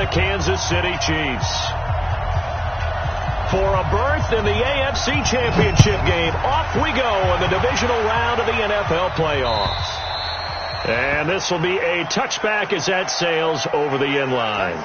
the Kansas City Chiefs. For a berth in the AFC Championship game, off we go in the divisional round of the NFL playoffs. And this will be a touchback as that sails over the end line.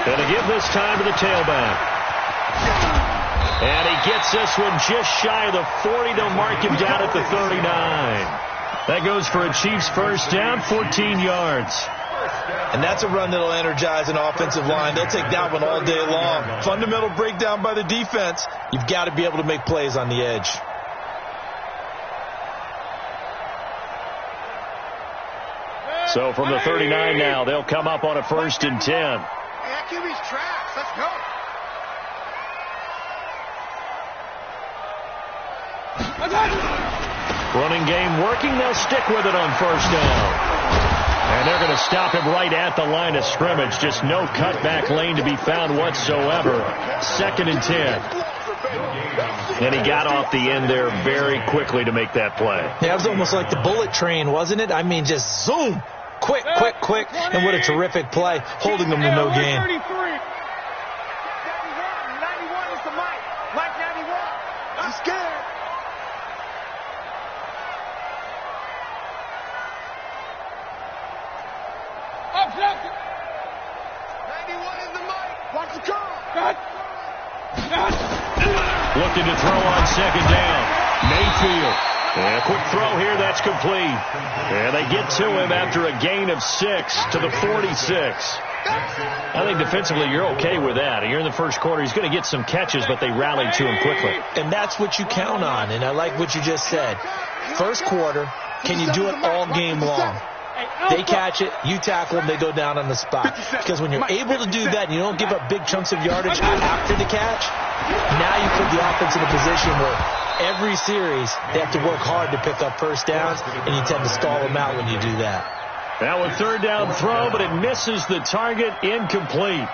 Going to give this time to the tailback. And he gets this one just shy of the 40. They'll mark him down at the 39. That goes for a Chiefs first down, 14 yards. And that's a run that'll energize an offensive line. They'll take that one all day long. Fundamental breakdown by the defense. You've got to be able to make plays on the edge. So from the 39 now, they'll come up on a 1st and 10. That QB's tracks. Let's go. Running game working. They'll stick with it on 1st down. And they're going to stop him right at the line of scrimmage. Just no cutback lane to be found whatsoever. 2nd and 10. And he got off the end there very quickly to make that play. Yeah, it was almost like the bullet train, wasn't it? I mean, just zoom. Quick, quick, quick. And what a terrific play, holding them to no gain. 91 is the mic. Mike 91. I'm scared. Up, 91 is the mic. Watch the car. Looking to throw on 2nd down. Mayfield. And a quick throw here, that's complete. And they get to him after a gain of 6 to the 46. I think defensively you're okay with that. You're in the first quarter. He's going to get some catches, but they rallied to him quickly. And that's what you count on. And I like what you just said. First quarter, can you do it all game long? They catch it, you tackle them, they go down on the spot. Because when you're able to do that and you don't give up big chunks of yardage after the catch, now you put the offense in a position where every series they have to work hard to pick up 1st downs, and you tend to stall them out when you do that. Now a 3rd down throw, but it misses the target, incomplete.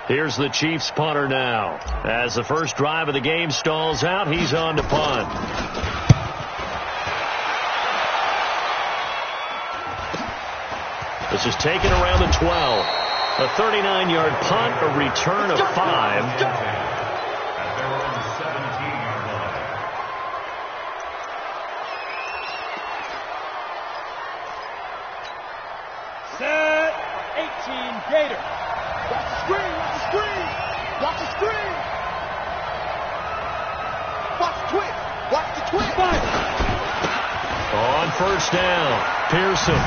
Here's the Chiefs punter now. As the first drive of the game stalls out, he's on to punt. This is taken around the 12. A 39-yard punt, a return of 5. Set. 18 Gator. Watch the screen. Watch the screen. Watch the screen. Watch the twist. Watch the twist. On 1st down, Pearson.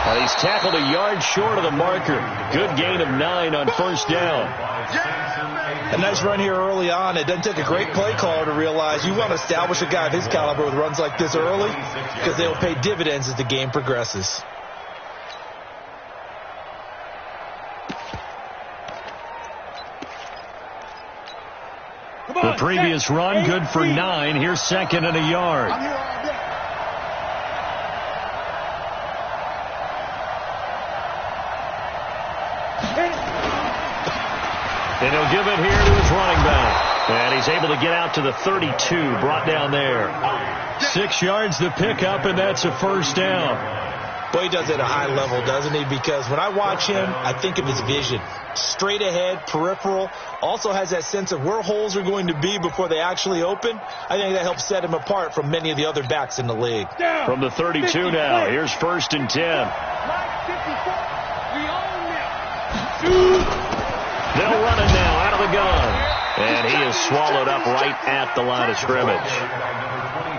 And he's tackled a yard short of the marker. Good gain of 9 on 1st down. A nice run here early on. It doesn't take a great play caller to realize you want to establish a guy of his caliber with runs like this early, because they'll pay dividends as the game progresses. The previous run, good for 9. Here's 2nd and a yard. And he'll give it here to his running back. And he's able to get out to the 32, brought down there. 6 yards to pick up, and that's a 1st down. Boy, he does it at a high level, doesn't he? Because when I watch him, I think of his vision. Straight ahead, peripheral. Also has that sense of where holes are going to be before they actually open. I think that helps set him apart from many of the other backs in the league. From the 32 now, here's 1st and 10. They'll run it now out of the gun. And he is swallowed up right at the line of scrimmage.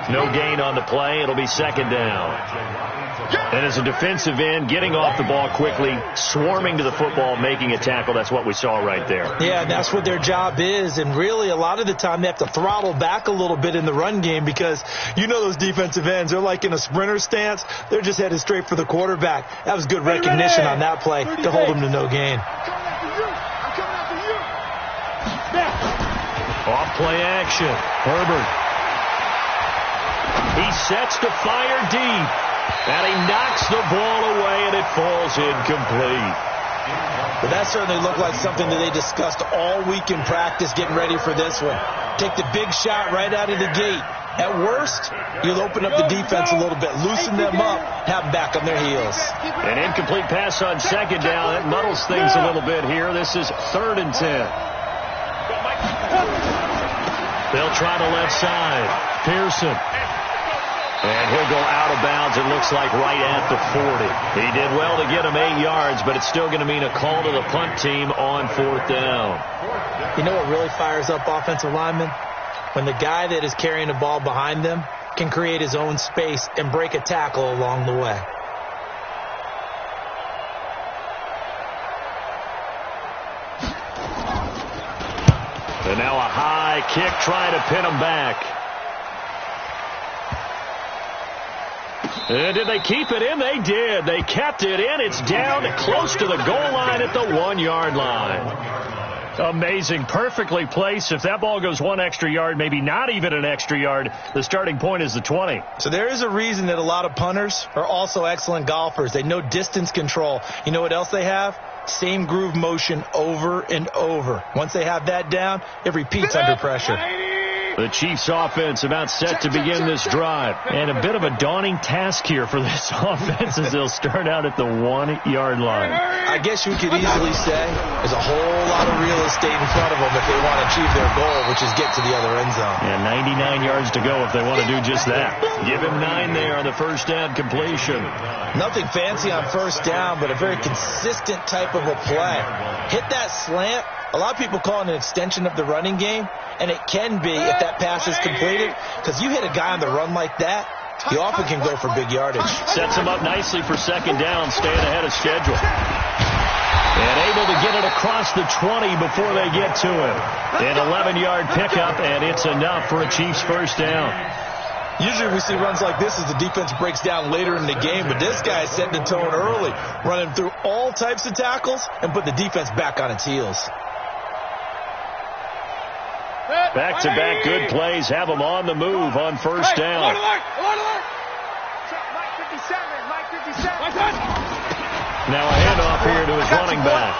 No gain on the play. It'll be second down. And as a defensive end, getting off the ball quickly, swarming to the football, making a tackle, that's what we saw right there. Yeah, that's what their job is. And really, a lot of the time, they have to throttle back a little bit in the run game because you know those defensive ends, they're like in a sprinter stance. They're just headed straight for the quarterback. That was good recognition on that play to hold him to no gain. Off play action. Herbert. He sets to fire deep. And he knocks the ball away, and it falls incomplete. But that certainly looked like something that they discussed all week in practice getting ready for this one. Take the big shot right out of the gate. At worst, you'll open up the defense a little bit, loosen them up, have them back on their heels. An incomplete pass on second down. That muddles things a little bit here. This is 3rd and 10. They'll try to left side. Pearson. And he'll go out of bounds, it looks like, right at the 40. He did well to get him 8 yards, but it's still going to mean a call to the punt team on 4th down. You know what really fires up offensive linemen? When the guy that is carrying the ball behind them can create his own space and break a tackle along the way. And now a high kick trying to pin him back. And did they keep it in? They did. They kept it in. It's down close to the goal line at the 1-yard line. Amazing. Perfectly placed. If that ball goes 1 extra yard, maybe not even an extra yard, the starting point is the 20. So there is a reason that a lot of punters are also excellent golfers. They know distance control. You know what else they have? Same groove motion over and over. Once they have that down, it repeats under pressure. The Chiefs offense about set to begin this drive. And a bit of a daunting task here for this offense as they'll start out at the 1-yard line. I guess you could easily say there's a whole lot of real estate in front of them if they want to achieve their goal, which is get to the other end zone. Yeah, 99 yards to go if they want to do just that. Give him 9 there on the first down completion. Nothing fancy on first down, but a very consistent type of a play. Hit that slant. A lot of people call it an extension of the running game, and it can be if that pass is completed, because you hit a guy on the run like that, he often can go for big yardage. Sets him up nicely for second down, staying ahead of schedule. And able to get it across the 20 before they get to him. An 11-yard pickup, and it's enough for a Chiefs first down. Usually we see runs like this as the defense breaks down later in the game, but this guy set the tone early, running through all types of tackles and put the defense back on its heels. Back-to-back good plays have them on the move on first down. Now a handoff here to his running back.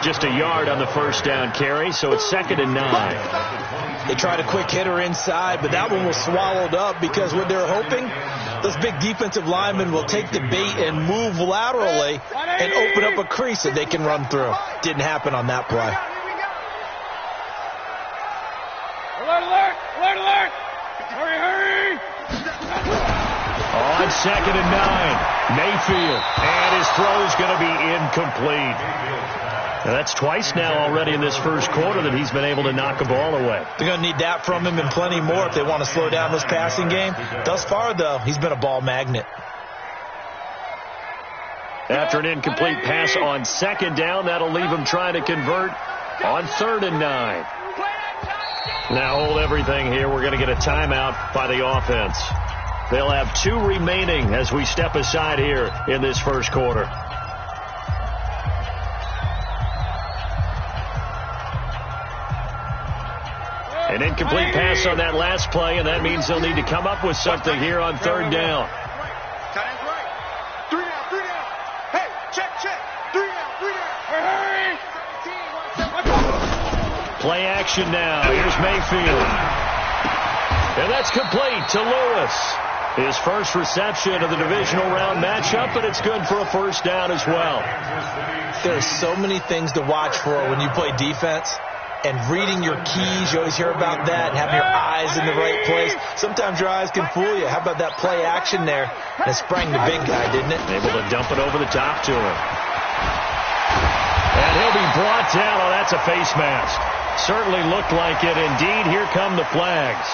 Just a yard on the first down carry, so it's 2nd and 9. They tried a quick hitter inside, but that one was swallowed up because what they're hoping, those big defensive linemen will take the bait and move laterally and open up a crease that they can run through. Didn't happen on that play. Alert! Hurry! On 2nd and 9, Mayfield, and his throw's going to be incomplete. Now, that's twice now already in this first quarter that he's been able to knock a ball away. They're going to need that from him and plenty more if they want to slow down this passing game. Thus far, though, he's been a ball magnet. After an incomplete pass on 2nd down, that'll leave him trying to convert on 3rd and 9. Now hold everything here. We're going to get a timeout by the offense. They'll have 2 remaining as we step aside here in this first quarter. An incomplete pass on that last play, and that means they'll need to come up with something here on 3rd down. Play action now. Here's Mayfield. And that's complete to Lewis. His first reception of the divisional round matchup, but it's good for a first down as well. There are so many things to watch for when you play defense. And reading your keys, you always hear about that, and having your eyes in the right place. Sometimes your eyes can fool you. How about that play action there? That sprang the big guy, didn't it? Able to dump it over the top to him. And he'll be brought down. Oh, that's a face mask. Certainly looked like it. Indeed, here come the flags.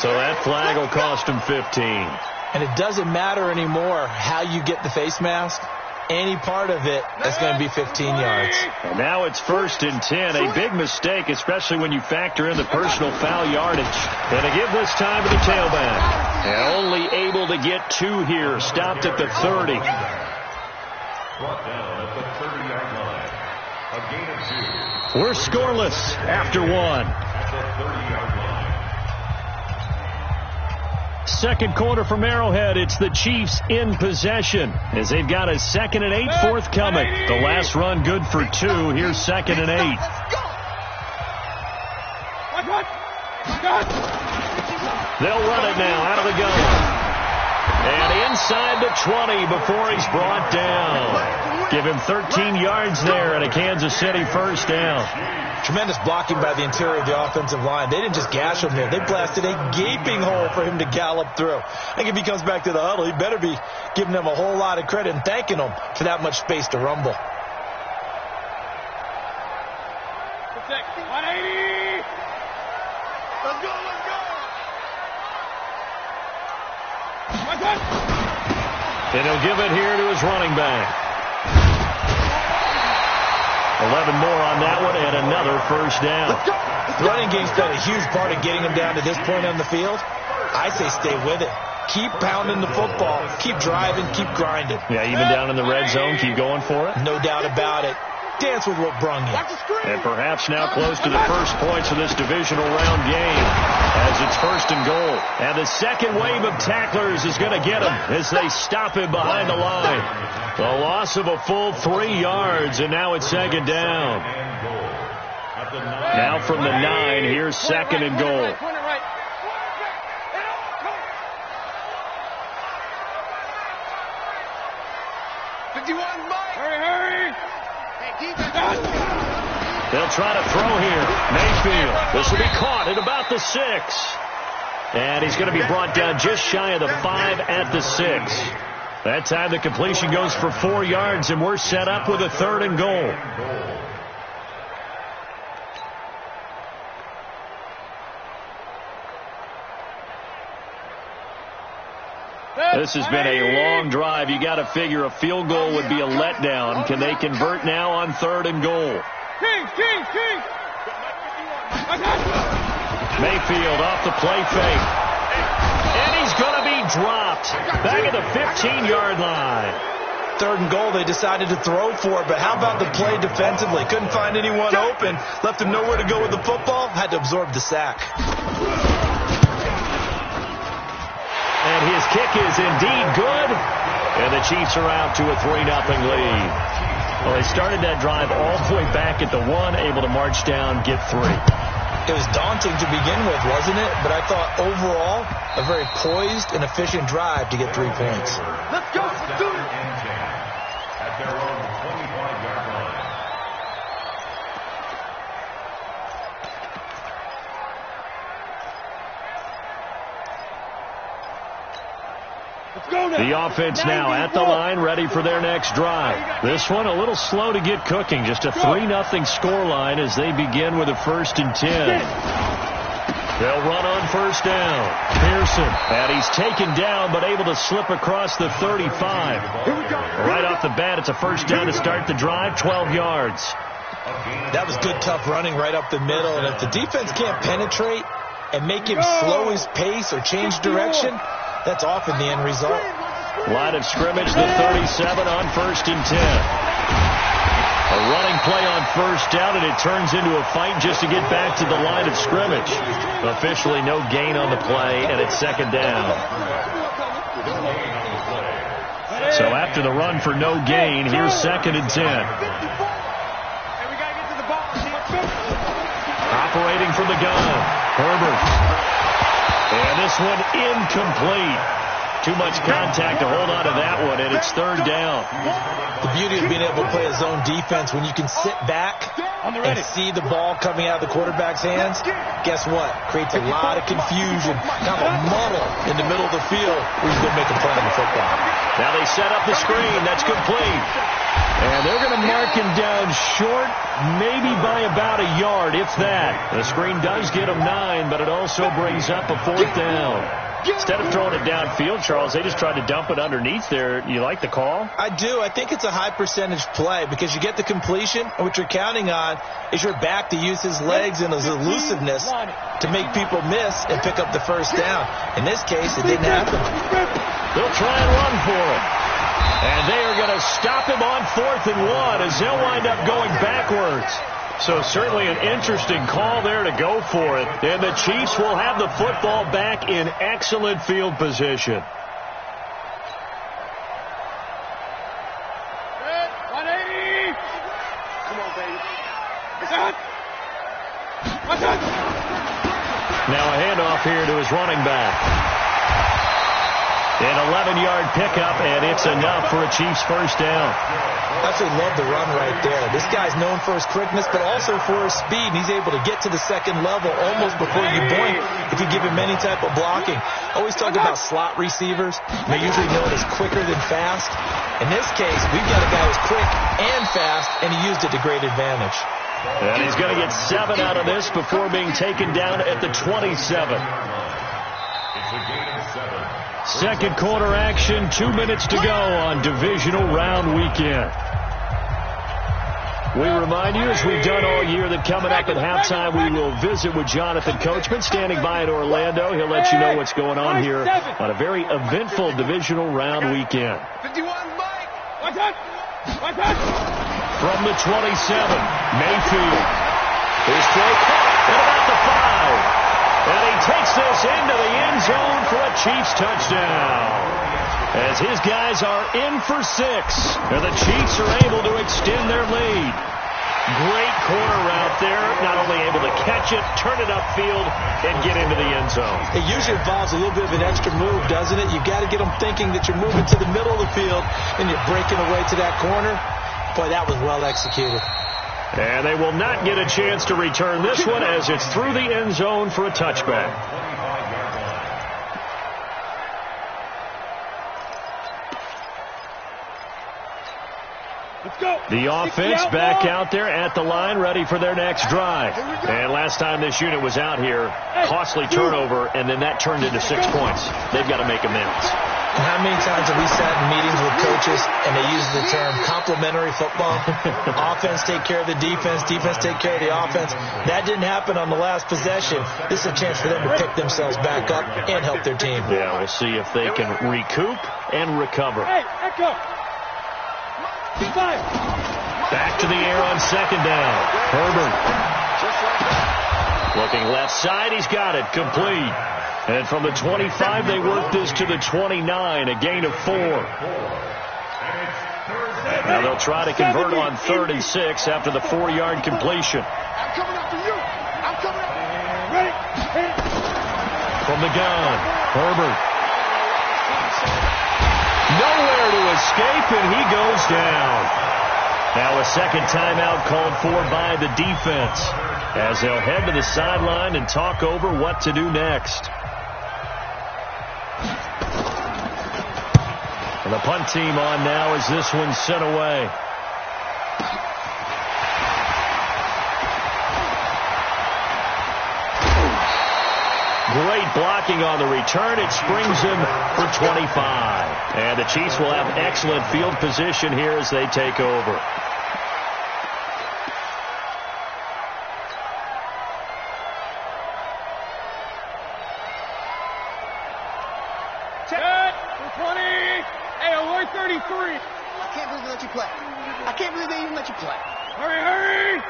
So that flag will cost him 15. And it doesn't matter anymore how you get the face mask. Any part of it is going to be 15 yards. And now it's 1st and 10. A big mistake, especially when you factor in the personal foul yardage. And to give this time to the tailback. And only able to get 2 here. Stopped at the 30. Brought down at the 30-yard line. A gain of 2. We're scoreless after 1. At the 30-yard line. Second quarter from Arrowhead. It's the Chiefs in possession as they've got a 2nd and 8 forthcoming. The last run good for 2. Here's 2nd and 8. They'll run it now out of the gun. And inside the 20 before he's brought down. Give him 13 yards there and a Kansas City first down. Tremendous blocking by the interior of the offensive line. They didn't just gash him there. They blasted a gaping hole for him to gallop through. I think if he comes back to the huddle, he better be giving them a whole lot of credit and thanking them for that much space to rumble. 180. Let's go, let's go. And he'll give it here to his running back. 11 more on that one and another first down. The running game's been a huge part of getting him down to this point on the field. I say stay with it. Keep pounding the football. Keep driving. Keep grinding. Yeah, even down in the red zone, keep going for it. No doubt about it. Dance with what brung you. And perhaps now close to the first points of this divisional round game as it's 1st and goal. And the second wave of tacklers is going to get him as they stop him behind the line. The loss of a full 3 yards, and now it's 2nd down. Now from the 9, here's 2nd and goal. They'll try to throw here. Mayfield. This will be caught at about the 6. And he's going to be brought down just shy of the 5 at the 6. That time the completion goes for 4 yards, and we're set up with a 3rd and goal. This has been a long drive. You got to figure a field goal would be a letdown. Can they convert now on 3rd and goal? Mayfield off the play fake. And he's going to be dropped back at the 15-yard line. 3rd and goal, they decided to throw for it, but how about the play defensively? Couldn't find anyone open, left him nowhere to go with the football, had to absorb the sack. And his kick is indeed good. And the Chiefs are out to a 3-0 lead. Well, they started that drive all the way back at the 1, able to march down, get 3. It was daunting to begin with, wasn't it? But I thought overall, a very poised and efficient drive to get 3 points. Let's go. Let's do it. At their own 25-yard line. The offense now at the line, ready for their next drive. This one a little slow to get cooking. Just a 3-0 score line as they begin with a 1st and 10. They'll run on 1st down. Pearson, and he's taken down but able to slip across the 35. Right off the bat, it's a 1st down to start the drive, 12 yards. That was good, tough running right up the middle. And if the defense can't penetrate and make him slow his pace or change direction, that's often the end result. Line of scrimmage, the 37 on 1st and 10. A running play on 1st down, and it turns into a fight just to get back to the line of scrimmage. Officially no gain on the play, and it's 2nd down. So after the run for no gain, here's 2nd and 10. Operating from the gun, Herbert. And this one incomplete. Too much contact to hold on to that one, and it's 3rd down. The beauty of being able to play a zone defense, when you can sit back and see the ball coming out of the quarterback's hands, guess what? Creates a lot of confusion, kind of a muddle in the middle of the field where he's going to make a play on the football. Now they set up the screen. That's complete. And they're going to mark him down short, maybe by about a yard, if that. The screen does get him 9, but it also brings up a 4th down. Instead of throwing it downfield, Charles, they just tried to dump it underneath there. You like the call? I do. I think it's a high percentage play because you get the completion, and what you're counting on is your back to use his legs and his elusiveness to make people miss and pick up the first down. In this case, it didn't happen. They'll try and run for it. And they are going to stop him on 4th and 1 as they'll wind up going backwards. So certainly an interesting call there to go for it. And the Chiefs will have the football back in excellent field position. 180. Come on, baby. Now a handoff here to his running back. An 11-yard pickup, and it's enough for a Chiefs first down. I absolutely love the run right there. This guy's known for his quickness, but also for his speed. And he's able to get to the second level almost before you blink if you give him any type of blocking. I always talk about slot receivers. They're usually known as quicker than fast. In this case, we've got a guy who's quick and fast, and he used it to great advantage. And he's going to get 7 out of this before being taken down at the 27. It's a gain of 7. Second quarter action, 2 minutes to go on divisional round weekend. We remind you, as we've done all year, that coming up at halftime, we will visit with Jonathan Coachman, standing by in Orlando. He'll let you know what's going on here on a very eventful divisional round weekend. 51, Mike. From the 27, Mayfield. His throw caught at about the 5. And he takes this into the end zone for a Chiefs touchdown. As his guys are in for 6. And the Chiefs are able to extend their lead. Great corner route there. Not only able to catch it, turn it upfield, and get into the end zone. It usually involves a little bit of an extra move, doesn't it? You've got to get them thinking that you're moving to the middle of the field and you're breaking away to that corner. Boy, that was well executed. And they will not get a chance to return this one as it's through the end zone for a touchback. Let's go. The offense back out there at the line, ready for their next drive. And last time this unit was out here, costly turnover, and then that turned into 6 points. They've got to make amends. And how many times have we sat in meetings with coaches and they use the term complementary football? Offense take care of the defense, defense take care of the offense. That didn't happen on the last possession. This is a chance for them to pick themselves back up and help their team. Yeah, we'll see if they can recoup and recover. Hey, echo. Back to the air on second down. Herbert. Looking left side, he's got it. Complete. And from the 25, they work this to the 29, a gain of 4. Now they'll try to convert on 3rd and 6 after the 4-yard completion. I'm coming up for you. I'm coming up. Ready? From the gun, Herbert. Nowhere to escape, and he goes down. Now a second timeout called for by the defense as they'll head to the sideline and talk over what to do next. And the punt team on now as this one's sent away. Great blocking on the return. It springs him for 25. And the Chiefs will have excellent field position here as they take over. Set. 20. Hey, alert 33. I can't believe they let you play. I can't believe they even let you play. Hurry.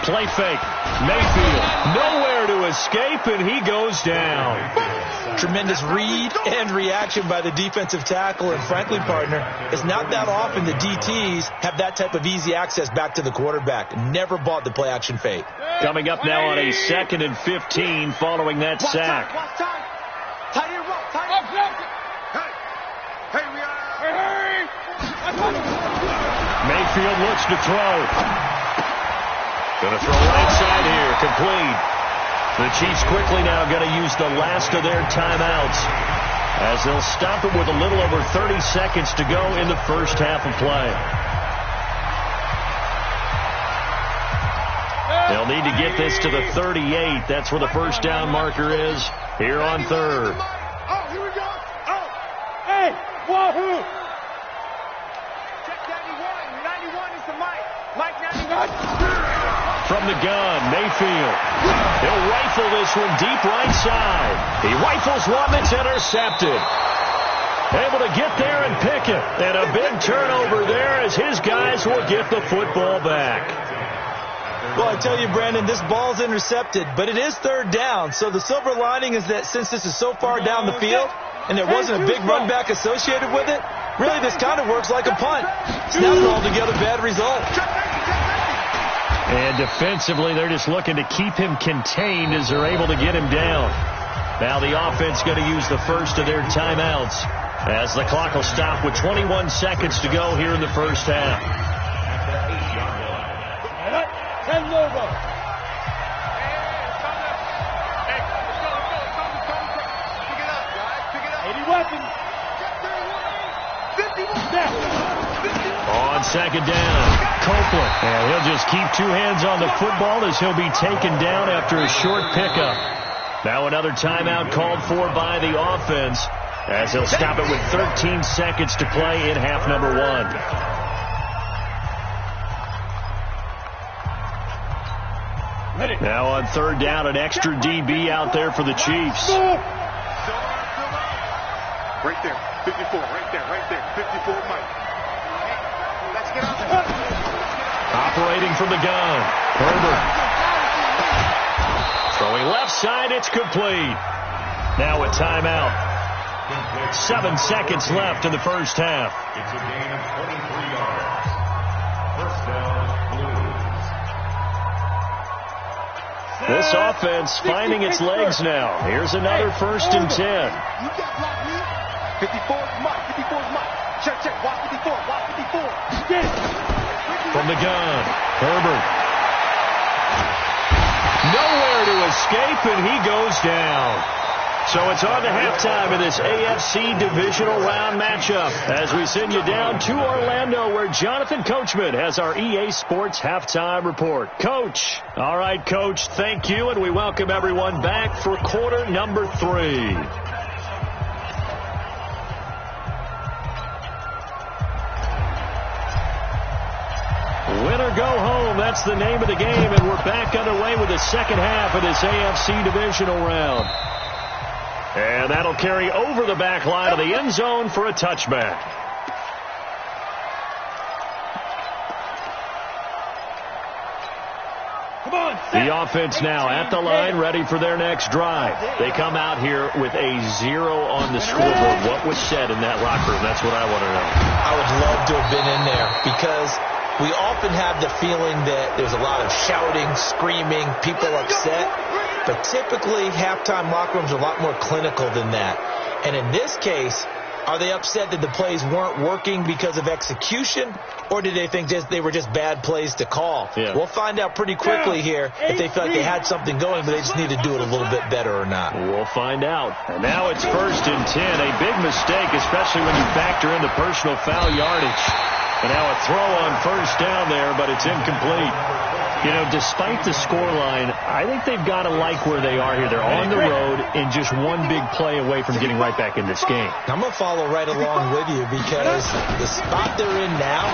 Play fake. Mayfield nowhere to escape, and he goes down. Tremendous read and reaction by the defensive tackle. And frankly, partner, it's not that often the DTs have that type of easy access back to the quarterback. Never bought the play action fake. Coming up now on a 2nd and 15 following that sack. Mayfield looks to throw. Going to throw right side here. Complete. The Chiefs quickly now going to use the last of their timeouts as they'll stop it with a little over 30 seconds to go in the first half of play. They'll need to get this to the 38. That's where the first down marker is here on third. Oh, here we go. Oh, hey, wahoo. Check 91. 91 is the Mike. Mike 91. From the gun, Mayfield. He'll rifle this one deep right side. He rifles one that's intercepted. Able to get there and pick it. And a big turnover there as his guys will get the football back. Well, I tell you, Brandon, this ball's intercepted, but it is third down. So the silver lining is that since this is so far down the field and there wasn't a big run back associated with it, really this kind of works like a punt. It's not an altogether bad result. And defensively, they're just looking to keep him contained as they're able to get him down. Now the offense going to use the first of their timeouts as the clock will stop with 21 seconds to go here in the first half. Logo. Pick it up, guys. Pick it up. 80 weapons. 51. On second down, Copeland. And he'll just keep two hands on the football as he'll be taken down after a short pickup. Now another timeout called for by the offense as they'll stop it with 13 seconds to play in half number one. Now on third down, an extra DB out there for the Chiefs. Right there, 54, right there, 54, Mike. Let's get out there. Operating from the gun, Herbert. Throwing left side, it's complete. Now a timeout. 7 seconds left in the first half. It's a gain of 23 yards. First down, This offense finding its legs now. Here's another first and 10. You got blocked me. 54 is Mike. 54 is Mike. Check. Watch 54. Watch 54. From the gun, Herbert. Nowhere to escape, and he goes down. So it's on to halftime of this AFC divisional round matchup as we send you down to Orlando where Jonathan Coachman has our EA Sports halftime report. Coach. All right, Coach, thank you, and we welcome everyone back for quarter number 3. Win or go home, that's the name of the game, and we're back underway with the second half of this AFC divisional round. And that'll carry over the back line of the end zone for a touchback. The offense now at the line, ready for their next drive. They come out here with a 0 on the scoreboard. What was said in that locker room? That's what I want to know. I would love to have been in there because we often have the feeling that there's a lot of shouting, screaming, people upset. But typically, halftime locker rooms are a lot more clinical than that. And in this case, are they upset that the plays weren't working because of execution, or did they think they were just bad plays to call? Yeah. We'll find out pretty quickly here if they feel like they had something going, but they just need to do it a little bit better or not. We'll find out. And now it's first and 10. A big mistake, especially when you factor in the personal foul yardage. And now a throw on first down there, but it's incomplete. You know, despite the scoreline, I think they've got to like where they are here. They're on the road and just one big play away from getting right back in this game. I'm going to follow right along with you because the spot they're in now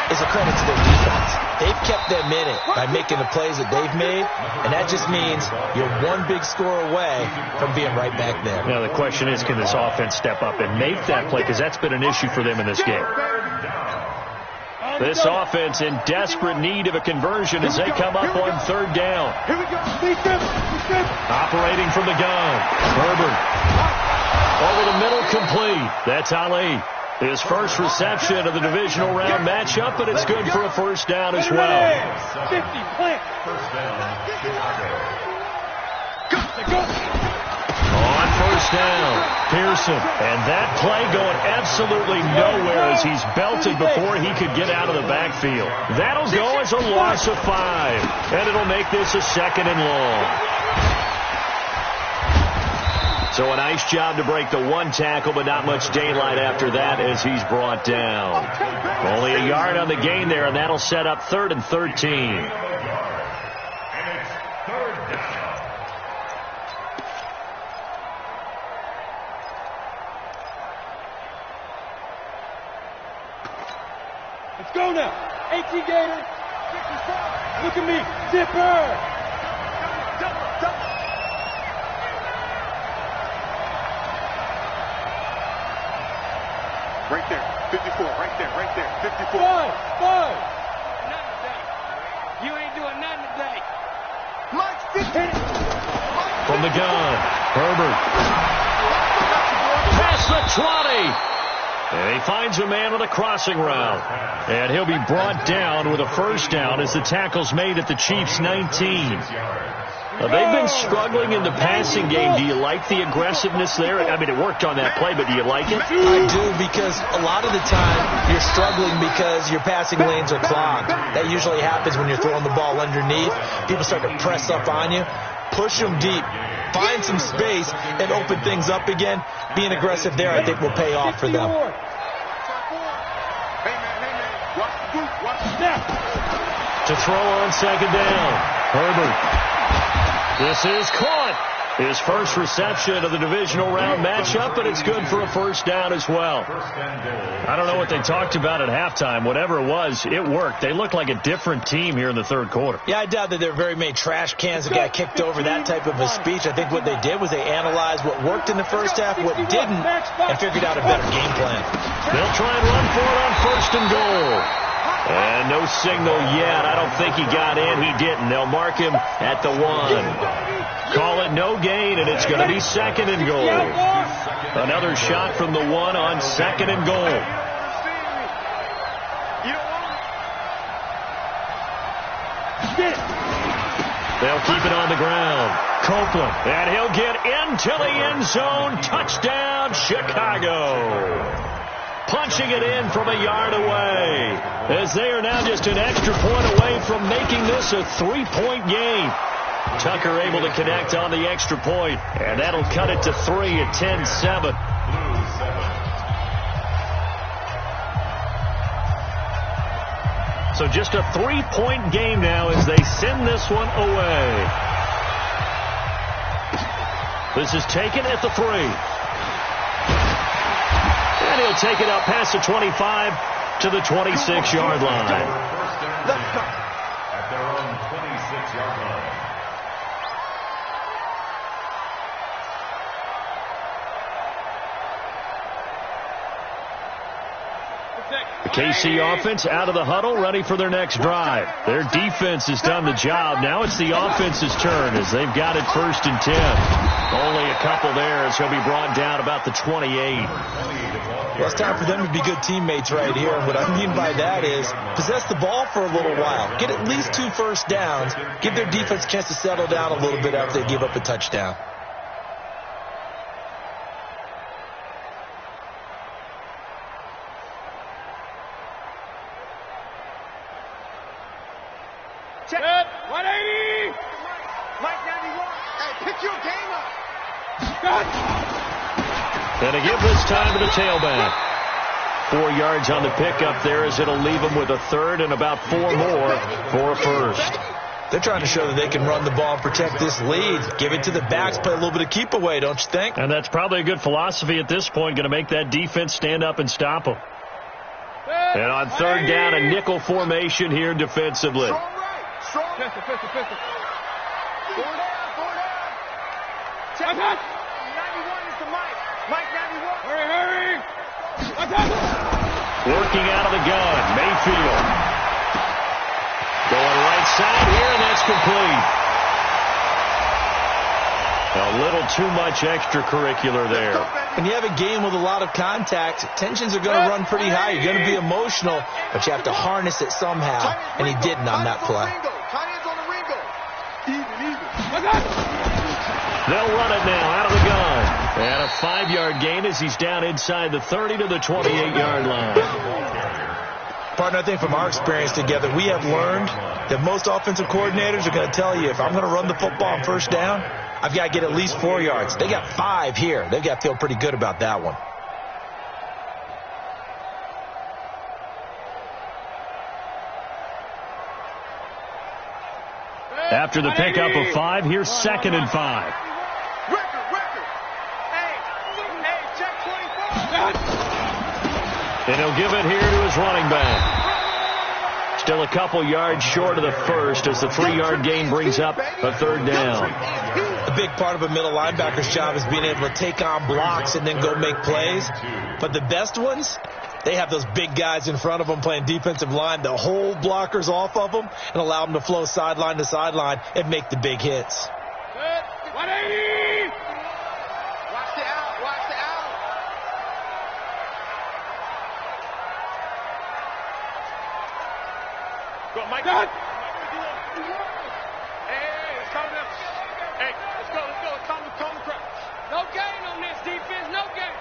is a credit to their defense. They've kept them in it by making the plays that they've made, and that just means you're one big score away from being right back there. Now, the question is, can this offense step up and make that play? Because that's been an issue for them in this game. This offense in desperate need of a conversion as they come up on third down. Here we go. Operating from the gun. Herbert. Over the middle, complete. That's Ali. His first reception of the divisional round matchup, but it's good for a first down as well. 50, plant. First down, Chicago. Go. On first down, Pearson. And that play going absolutely nowhere as he's belted before he could get out of the backfield. That'll go as a loss of 5. And it'll make this a second and long. So a nice job to break the one tackle, but not much daylight after that as he's brought down. Only a yard on the gain there, and that'll set up 3rd and 13. And it's 3rd down. Let's go now. 18 Gator. Look at me. Zipper. Right there, 54, right there, 54. Five. Nothing today. You ain't doing nothing today. Mike's 50. From the gun, Herbert. Past the 20. And he finds a man with a crossing route. And he'll be brought down with a first down as the tackle's made at the Chiefs' 19. They've been struggling in the passing game. Do you like the aggressiveness there? I mean, it worked on that play, but do you like it? I do, because a lot of the time you're struggling because your passing lanes are clogged. That usually happens when you're throwing the ball underneath. People start to press up on you. Push them deep. Find some space and open things up again. Being aggressive there, I think, will pay off for them. Hey, man. Watch the snap. To throw on second down, Herbert. This is caught. His first reception of the divisional round matchup, but it's good for a first down as well. I don't know what they talked about at halftime. Whatever it was, it worked. They look like a different team here in the third quarter. Yeah, I doubt that there are very many trash cans that got kicked over, that type of a speech. I think what they did was they analyzed what worked in the first half, what didn't, and figured out a better game plan. They'll try and run for it on 1st and goal. And no signal yet. I don't think he got in. He didn't. They'll mark him at the 1. Call it no gain, and it's going to be 2nd and goal. Another shot from the 1 on 2nd and goal. They'll keep it on the ground. Copeland, and he'll get into the end zone. Touchdown, Chicago. Punching it in from a yard away, as they are now just an extra point away from making this a 3-point game. Tucker able to connect on the extra point, and that'll cut it to 3 at 10-7. So just a 3-point game now as they send this one away. This is taken at the 3. And he'll take it up past the 25 to the 26-yard line. At their own 26-yard line. The KC offense out of the huddle, ready for their next drive. Their defense has done the job. Now it's the offense's turn as they've got it 1st and 10. Only a couple there as he'll be brought down about the 28. Well, it's time for them to be good teammates right here. And what I mean by that is possess the ball for a little while. Get at least 2 first downs. Give their defense a chance to settle down a little bit after they give up a touchdown. Check. 180. Mike 91. Hey, pick your game up. And a give this time to the tailback. 4 yards on the pickup there as it'll leave them with a 3rd and about 4 more for a first. They're trying to show that they can run the ball and protect this lead. Give it to the backs, play a little bit of keep away, don't you think? And that's probably a good philosophy at this point, going to make that defense stand up and stop them. And on 3rd down, a nickel formation here defensively. Strong right. Strong. Pistol. Go down. Check. 91 is the Mike. Mike 91. Hurry. Working out of the gun, Mayfield. Going right side here, and that's complete. A little too much extracurricular there. When you have a game with a lot of contact, tensions are going to run pretty high. You're going to be emotional, but you have to harness it somehow, and he didn't on that play. They'll run it now out of the gun. And a 5-yard gain as he's down inside the 30 to the 28-yard line. Partner, I think from our experience together, we have learned that most offensive coordinators are going to tell you, if I'm going to run the football on 1st down, I've got to get at least 4 yards. They got 5 here. They've got to feel pretty good about that one. After the pickup of 5, here's 2nd and 5. Record. Hey, check 24. And he'll give it here to his running back. Still a couple yards short of the first as the 3-yard gain brings up a 3rd down. A big part of a middle linebacker's job is being able to take on blocks and then go make plays. But the best ones, they have those big guys in front of them playing defensive line. They'll hold blockers off of them and allow them to flow sideline to sideline and make the big hits. Good. 180. Watch the out. Go, Mike. Hey, it's coming up. Hey, let's go. It's time to crack. No gain on this defense. No gain.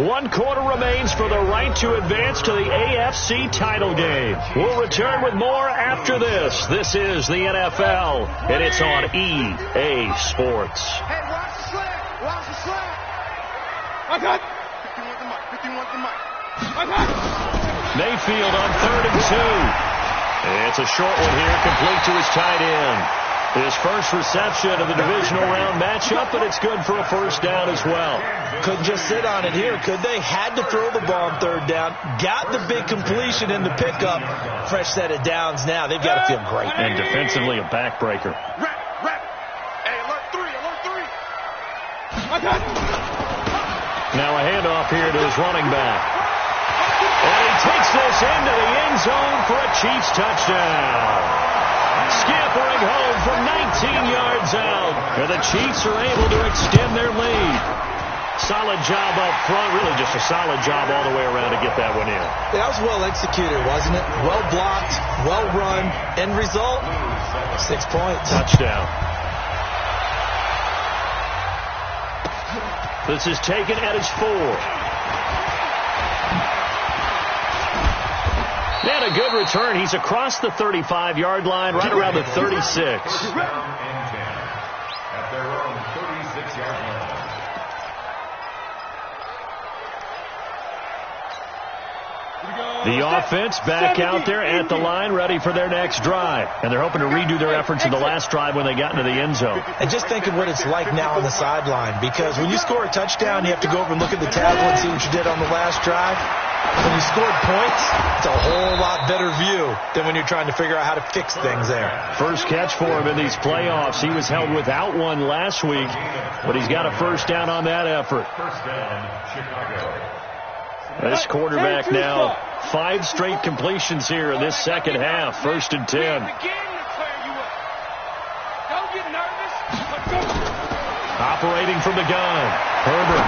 1 quarter remains for the right to advance to the AFC title game. We'll return with more after this. This is the NFL, and it's on EA Sports. Hey, watch the slant. Okay. 51 to Mike. Okay. Mayfield on 3rd and 2. It's a short one here, complete to his tight end. His first reception of the divisional round matchup, but it's good for a 1st down as well. Couldn't just sit on it here, could they? Had to throw the ball on 3rd down. Got the big completion in the pickup. Fresh set of downs now. They've got to feel great. And defensively, a backbreaker. Rap. Hey, alert 3. Okay. Now a handoff here to his running back. And he takes this into the end zone for a Chiefs touchdown. Scampering home from 19 yards out. And the Chiefs are able to extend their lead. Solid job up front. Really just a solid job all the way around to get that one in. That was well executed, wasn't it? Well blocked, well run. End result, 6 points. Touchdown. This is taken at his 4. And a good return. He's across the 35-yard line, right around the 36. At their own 36-yard line. The offense back out there at the line, ready for their next drive. And they're hoping to redo their efforts in the last drive when they got into the end zone. And just think of what it's like now on the sideline, because when you score a touchdown, you have to go over and look at the tablet and see what you did on the last drive. When you scored points, it's a whole lot better view than when you're trying to figure out how to fix things there. First catch for him in these playoffs. He was held without one last week, but he's got a 1st down on that effort. 1st down, Chicago. This quarterback now, 5 straight completions here in this second half. 1st and 10. Operating from the gun, Herbert.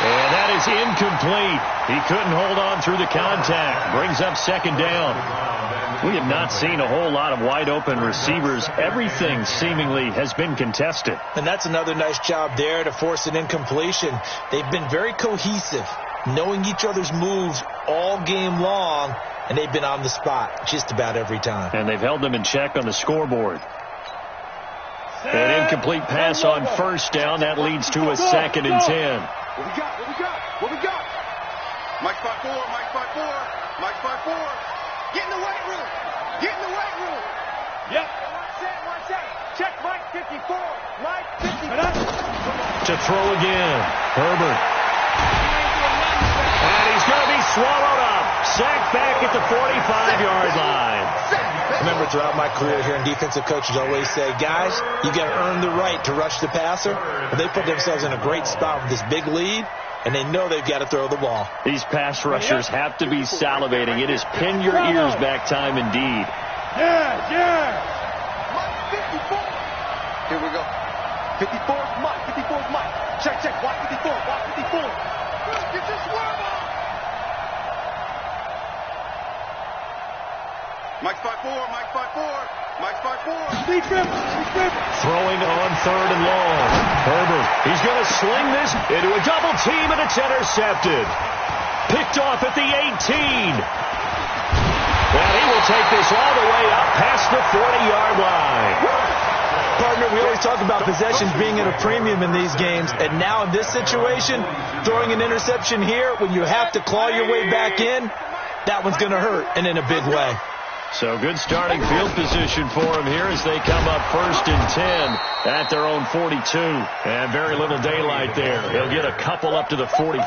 And that is incomplete. He couldn't hold on through the contact. Brings up 2nd down. We have not seen a whole lot of wide open receivers. Everything seemingly has been contested. And that's another nice job there to force an incompletion. They've been very cohesive, knowing each other's moves all game long, and they've been on the spot just about every time. And they've held them in check on the scoreboard. An incomplete pass on 1st down. That leads to a 2nd and 10. What we got? Mike 5-4. Get in the weight room. Yep. One set. Check Mike 54. Mike 54. To throw again. Herbert. And he's going to be swallowed up. Sacked back at the 45-yard line. Remember, throughout my career here in defensive coaches always say, guys, you got to earn the right to rush the passer. But they put themselves in a great spot with this big lead, and they know they've got to throw the ball. These pass rushers have to be salivating. It is pin your ears back time indeed. Yeah. Here we go. 54's Mike. Check. Watch 54. Get your swerve on. Mike 5-4. Throwing on 3rd and long. Herbert, he's going to sling this into a double team, and it's intercepted. Picked off at the 18. And he will take this all the way up past the 40-yard line. Partner, we always talk about possessions being at a premium in these games, and now in this situation, throwing an interception here when you have to claw your way back in, that one's going to hurt, and in a big way. So good starting field position for him here as they come up 1st and 10 at their own 42. And very little daylight there. He'll get a couple up to the 44.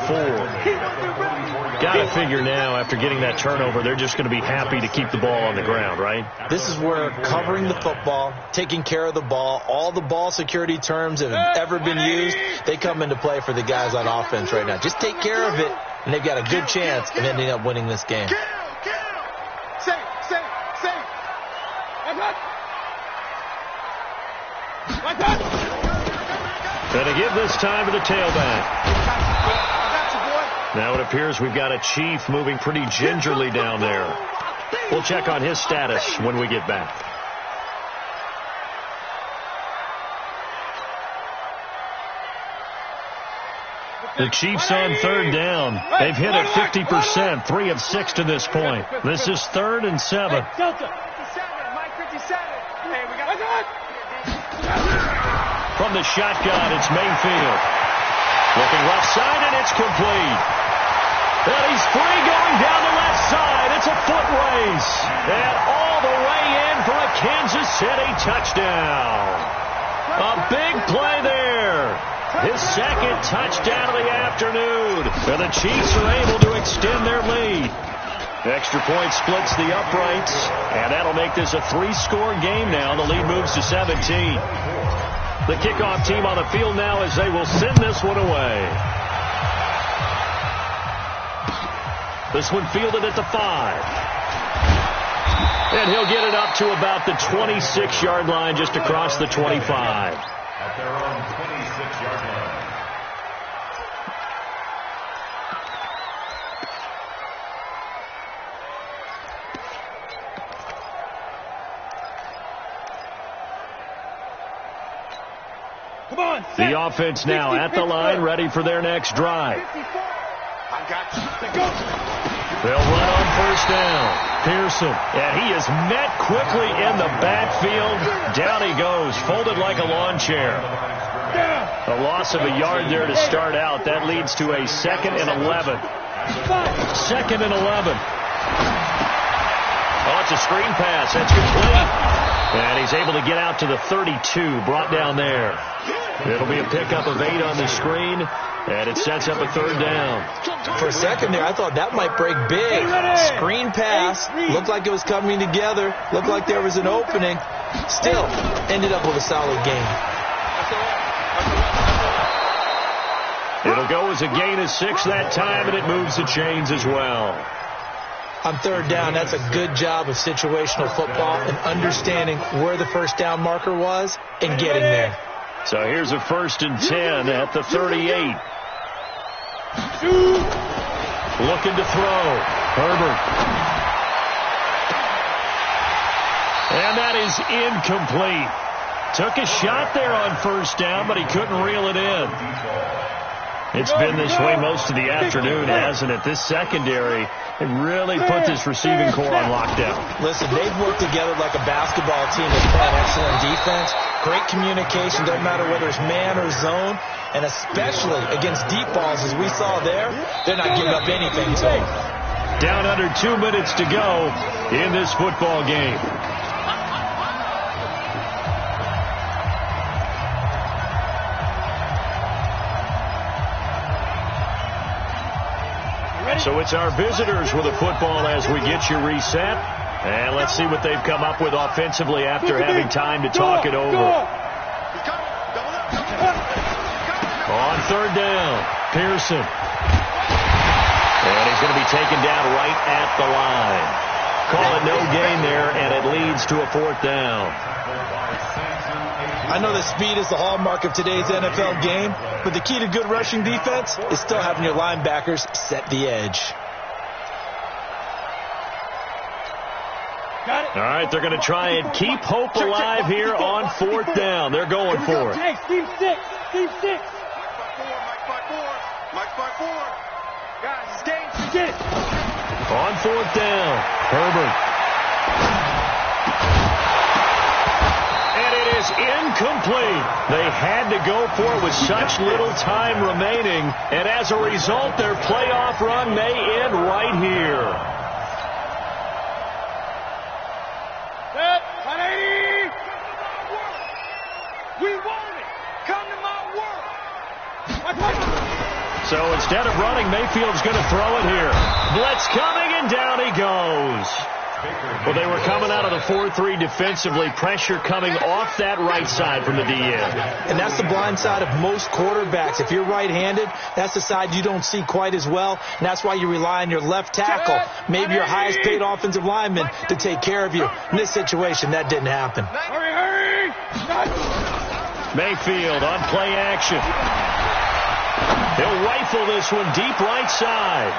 Got to figure now, after getting that turnover, they're just going to be happy to keep the ball on the ground, right? This is where covering the football, taking care of the ball, all the ball security terms that have ever been used, they come into play for the guys on offense right now. Just take care of it, and they've got a good chance of ending up winning this game. Going to give this time to the tailback. Now it appears we've got a Chief moving pretty gingerly down there. We'll check on his status when we get back. The Chiefs on 3rd down. They've hit it 50%, 3 of 6 to this point. This is 3rd and 7. From the shotgun, it's Mayfield. Looking left side, and it's complete. And he's free going down the left side. It's a foot race. And all the way in for a Kansas City touchdown. A big play there. His 2nd touchdown of the afternoon. And the Chiefs are able to extend their lead. Extra point splits the uprights, and that'll make this a 3-score game now. The lead moves to 17. The kickoff team on the field now as they will send this one away. This one fielded at the 5. And he'll get it up to about the 26-yard line, just across the 25. At their own 26-yard line. The offense now at the line, ready for their next drive. They'll run on 1st down. Pearson, and he is met quickly in the backfield. Down he goes, folded like a lawn chair. A loss of a yard there to start out. That leads to a 2nd and 11. 2nd and 11. Oh, it's a screen pass. That's complete. And he's able to get out to the 32, brought down there. It'll be a pickup of 8 on the screen, and it sets up a 3rd down. For a second there, I thought that might break big. Screen pass, looked like it was coming together, looked like there was an opening. Still, ended up with a solid gain. It'll go as a gain of 6 that time, and it moves the chains as well. On 3rd down, that's a good job of situational football and understanding where the 1st down marker was and getting there. So here's a 1st and 10 at the 38. Looking to throw. Herbert. And that is incomplete. Took a shot there on 1st down, but he couldn't reel it in. It's been this way most of the afternoon, hasn't it? This secondary, it really put this receiving core on lockdown. Listen, they've worked together like a basketball team that's playing excellent defense. Great communication, doesn't matter whether it's man or zone. And especially against deep balls, as we saw there, they're not giving up anything to them. Down under 2 minutes to go in this football game. So it's our visitors with the football as we get you reset. And let's see what they've come up with offensively after having time to talk it over. On 3rd down, Pearson. And he's going to be taken down right at the line. Call it no gain there, and it leads to a 4th down. I know that speed is the hallmark of today's NFL game, but the key to good rushing defense is still having your linebackers set the edge. All right, they're going to try and keep hope alive here on 4th down. They're going for it. Team 6. Mike 5-4. Guys, it's game. Get it. On 4th down, Herbert. And it is incomplete. They had to go for it with such little time remaining. And as a result, their playoff run may end right here. Set, 180. We want it. Come to my world. So instead of running, Mayfield's going to throw it here. Blitz coming, and down he goes. Well, they were coming out of the 4-3 defensively. Pressure coming off that right side from the DN. And that's the blind side of most quarterbacks. If you're right-handed, that's the side you don't see quite as well. And that's why you rely on your left tackle, maybe your highest-paid offensive lineman, to take care of you. In this situation, that didn't happen. Hurry. Mayfield on play action. He'll rifle this one deep right side.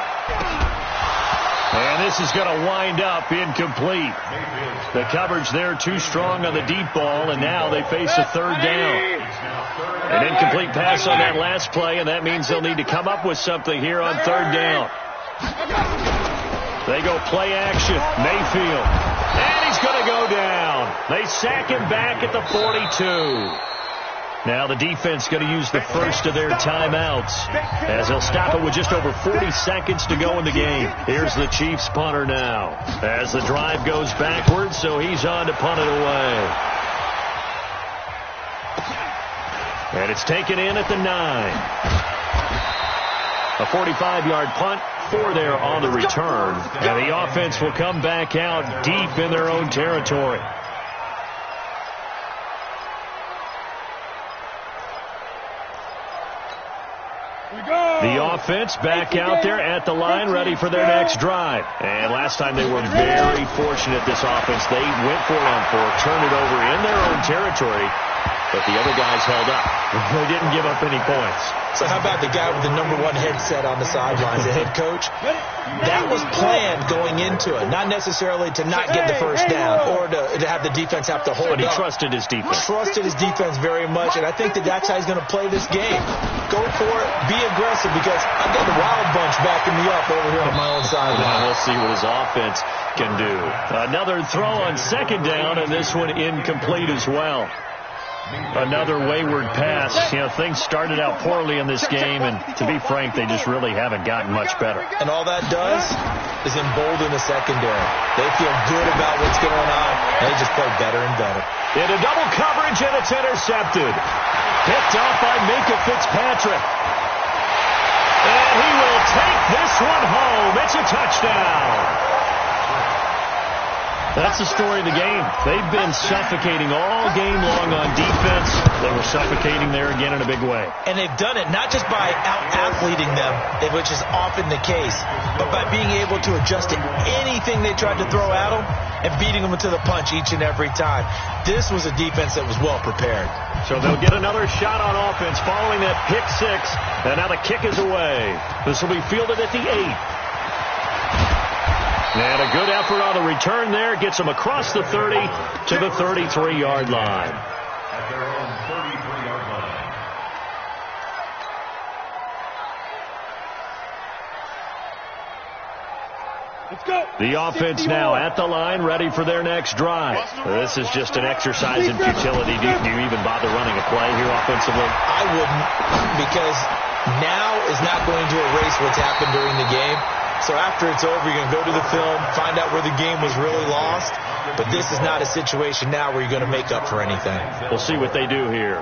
And this is going to wind up incomplete. The coverage there too strong on the deep ball, and now they face a third down. An incomplete pass on that last play, and that means they'll need to come up with something here on third down. They go play action. Mayfield. And he's going to go down. They sack him back at the 42. Now the defense going to use the first of their timeouts as they'll stop it with just over 40 seconds to go in the game. Here's the Chiefs punter now as the drive goes backwards, so he's on to punt it away. And it's taken in at the 9. A 45-yard punt, 4 there on the return. And the offense will come back out deep in their own territory. The offense back out there at the line, ready for their next drive. And last time they were very fortunate, this offense. They went for it on 4, turned it over in their own territory, but the other guys held up. They didn't give up any points. So how about the guy with the number 1 headset on the sidelines, the head coach? That was planned going into it, not necessarily to not get the first down or to have the defense have to hold But he up. trusted his defense. Trusted his defense very much, and I think that's how he's going to play this game. Go for it, be aggressive, because I've got the Wild Bunch backing me up over here on my own sideline. We'll see what his offense can do. Another throw on second down, and this one incomplete as well. Another wayward pass. You know, things started out poorly in this game, and to be frank, they just really haven't gotten much better. And all that does is embolden the secondary. They feel good about what's going on, and they just play better and better. Into double coverage, and it's intercepted. Picked off by Minka Fitzpatrick. And he will take this one home. It's a touchdown. That's the story of the game. They've been suffocating all game long on defense. They were suffocating there again in a big way. And they've done it not just by out-athleting them, which is often the case, but by being able to adjust to anything they tried to throw at them and beating them to the punch each and every time. This was a defense that was well prepared. So they'll get another shot on offense following that pick 6. And now the kick is away. This will be fielded at the 8. And a good effort on the return there. Gets them across the 30 to the 33-yard line. At their own 33-yard line. Let's go. The offense now at the line, ready for their next drive. This is just an exercise in futility. Do you even bother running a play here offensively? I wouldn't, because now is not going to erase what's happened during the game. So after it's over, you're going to go to the film, find out where the game was really lost. But this is not a situation now where you're going to make up for anything. We'll see what they do here.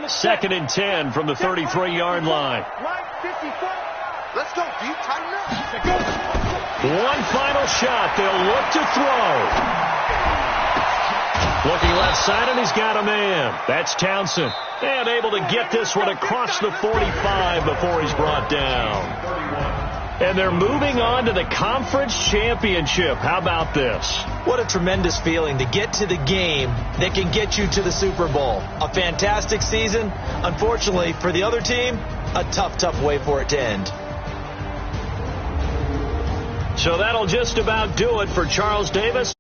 Second and 10 from the 33-yard line. Let's go, dude. Tighten up. One final shot. They'll look to throw. Looking left side, and he's got a man. That's Townsend. And able to get this one across the 45 before he's brought down. And they're moving on to the conference championship. How about this? What a tremendous feeling to get to the game that can get you to the Super Bowl. A fantastic season. Unfortunately, for the other team, a tough way for it to end. So that'll just about do it for Charles Davis.